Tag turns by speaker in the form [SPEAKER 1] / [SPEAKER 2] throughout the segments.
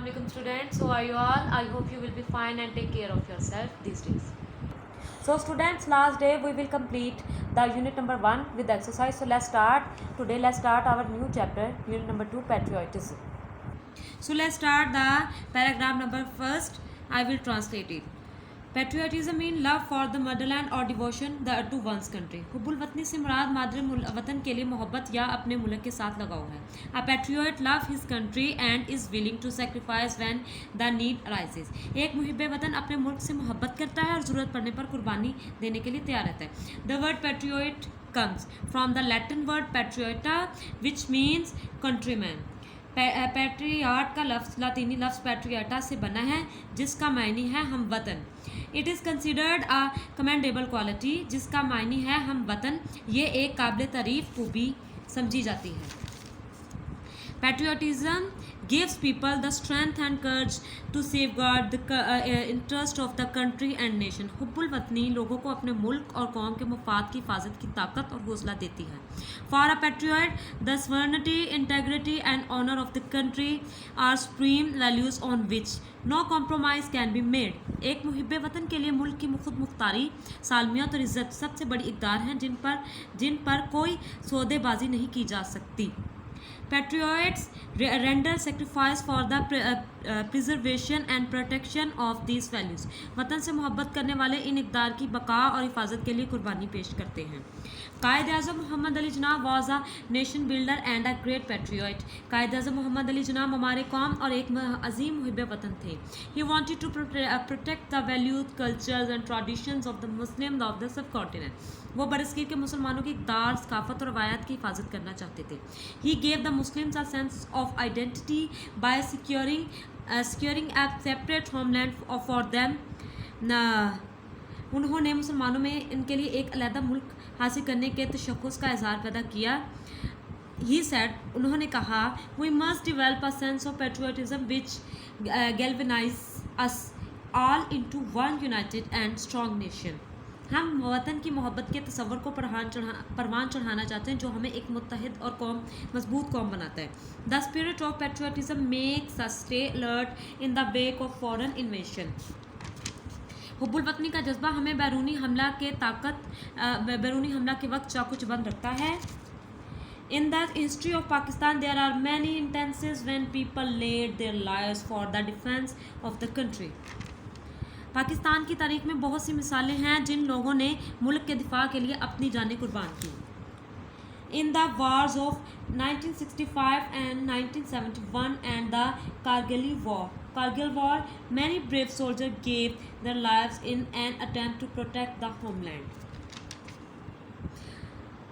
[SPEAKER 1] Assalamualaikum students. So are you all? I hope you will be fine and take care of yourself these days. So students, last day we will complete the unit number 1 with the exercise. So let's start. Today let's start our new chapter, unit number 2, patriotism. So let's start the paragraph number first. I will translate it. Patriotism mean love for the Motherland और devotion to once country. हुब्बुल वतनी से मुराद मादर वतन के लिए मोहब्बत या अपने मुल्क के साथ लगाव है। A patriot love his country and is willing to sacrifice when the need arises. एक मुहिब वतन अपने मुल्क से मोहब्बत करता है और ज़रूरत पड़ने पर कुर्बानी देने के लिए तैयार रहता है। The word Patriot comes from the Latin word patriota which means countryman. Patriot का लफ्ज़ लातीनी लफ्ज़ पैट्रियाटा से बना है जिसका मायनी है हम वतन। It is considered a commendable quality जिसका मायनी है हम वतन। ये एक काबिल तारीफ़ खूबी समझी जाती है। Patriotism gives people the strength and courage to safeguard the interest of the country and nation. हुब्बुल वतनी लोगों को अपने मुल्क और कौम के मफाद की हिफाजत की ताकत और हौसला देती है। For a patriot, the sovereignty, integrity and honor of the country are supreme values on which no compromise can be made. एक मुहिब वतन के लिए मुल्क की खुद मुख्तारी, सालमियत और इज़्ज़त सबसे बड़ी इक़दार हैं जिन पर कोई सौदेबाजी नहीं की जा सकती। Patriots render sacrifice for the preservation and protection of these values. वतन से मोहब्बत करने वाले इन इक़दार की बका और हिफाजत के लिए कुर्बानी पेश करते हैं। कायद Azam Mohammad Ali Jinnah was a nation builder and a great patriot. Quaid Azam Mohammad Ali Jinnah हमारे कौम और एक अजीम मुहिब वतन थे। He wanted to protect the values cultures and traditions of the Muslim of the subcontinent. वो बरसगीर के मुसलमानों की इक़दार, सकाफ़त और रवायात की हिफाजत करना चाहते थे। He gave the Muslims a sense of identity by securing a separate homeland for them. उन्होंने मुसलमानों में इनके लिए एक अलहदा मुल्क हासिल करने के तशख्खुस का इज़हार पैदा किया। ही सेड उन्होंने कहा we must develop a sense of patriotism which galvanise us all into one united and strong nation. हम वतन की मोहब्बत के तस्वर को परवान चढ़ाना चाहते हैं जो हमें एक मुत्तहिद और मजबूत कौम बनाता है। The spirit of patriotism makes us stay alert in the wake of foreign invasion. हुब्बुल वतनी का जज्बा हमें बैरूनी हमला के वक्त चाकू-चबंद रखता है। In the history of Pakistan, there are many instances when people laid their lives for the defense of the country. Pakistan की तारीख में बहुत सी मिसालें हैं जिन लोगों ने मुल्क के दिफा के लिए अपनी जानें कुर्बान की। In the wars of 1965 and 1971 and the Kargil War, many brave soldiers gave their lives in an attempt to protect the homeland.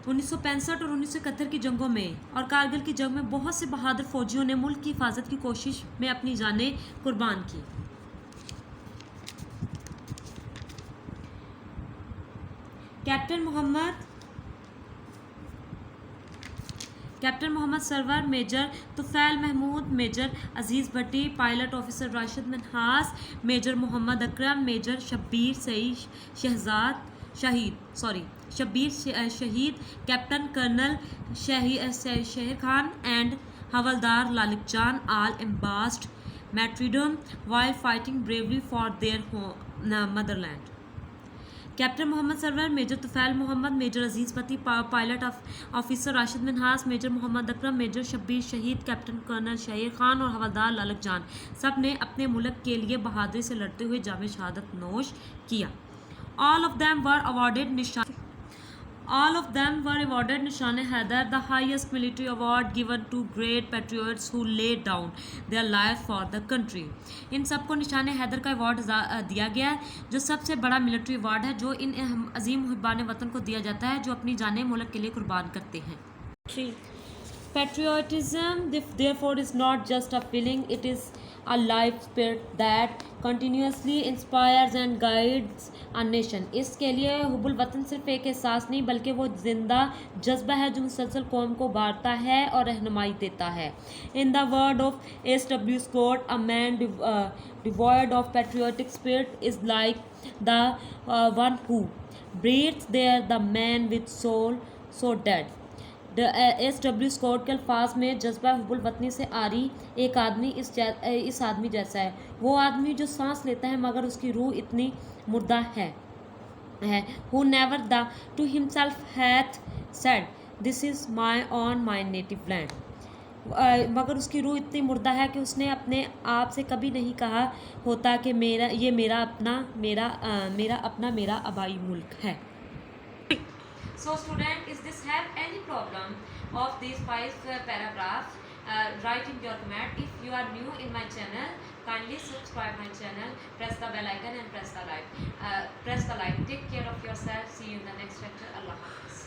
[SPEAKER 1] 1965 और 1971 की जंगों में और कारगिल की जंग में बहुत से बहादुर फौजियों ने मुल्क की हिफाजत की कोशिश में अपनी जानें कुर्बान की। Captain Mohammad Sarwar, major Tufail Mahmood, major Aziz Bhatti, pilot officer Rashid Minhas, major Mohammad Akram, major Shabbir Shaheed, captain Karnal Sher Khan and havaldar Lalak Jan all embraced martyrdom while fighting bravely for their motherland. Captain Mohammad Sarwar, major Tufail Mohammad, major Aziz Bhatti, pilot officer Rashid Minhas, major Mohammad Akram, major Shabbir Shaheed, captain Karnal Sher Khan और हवलदार लालिक जान सब ने अपने मुल्क के लिए बहादुरी से लड़ते हुए जामे शहादत नोश किया। All of them were awarded Nishan Haidar, the highest military award given to great patriots who laid down their life for the country. इन सबको निशान हैदर का अवार्ड दिया गया है जो सबसे बड़ा मिलिट्री अवार्ड है जो इन अजीम मुहिबान वतन को दिया जाता है जो अपनी जानें मुल्क के लिए कुर्बान करते हैं। Patriotism therefore is not just a feeling, it is a life spirit that continuously inspires and guides a nation. इसके लिए हुब्बुल वतन सिर्फ एक एहसास नहीं बल्कि वो जिंदा जज्बा है जो मुसलसल कौम को बांटता है और रहनुमाई देता है। In the word of S.W. Scott, a man devoid of patriotic spirit is like the one who breathes there, the man with soul so dead. SW Scott के अल्फाज में जज्बा हुब्बुल वतनी से आरी एक आदमी इस आदमी जैसा है, वो आदमी जो सांस लेता है मगर उसकी रूह इतनी मुर्दा है who never the to himself hath said this is my native land। मगर उसकी रूह इतनी मुर्दा है कि उसने अपने आप से कभी नहीं कहा होता कि मेरा अपना मेरा आबाई मुल्क है। So student, is this have any problem of these 5 paragraphs? Write in your comment. If you are new in my channel, kindly subscribe my channel, press the bell icon and press the like. Take care of yourself. See you in the next lecture. Allah Hafiz.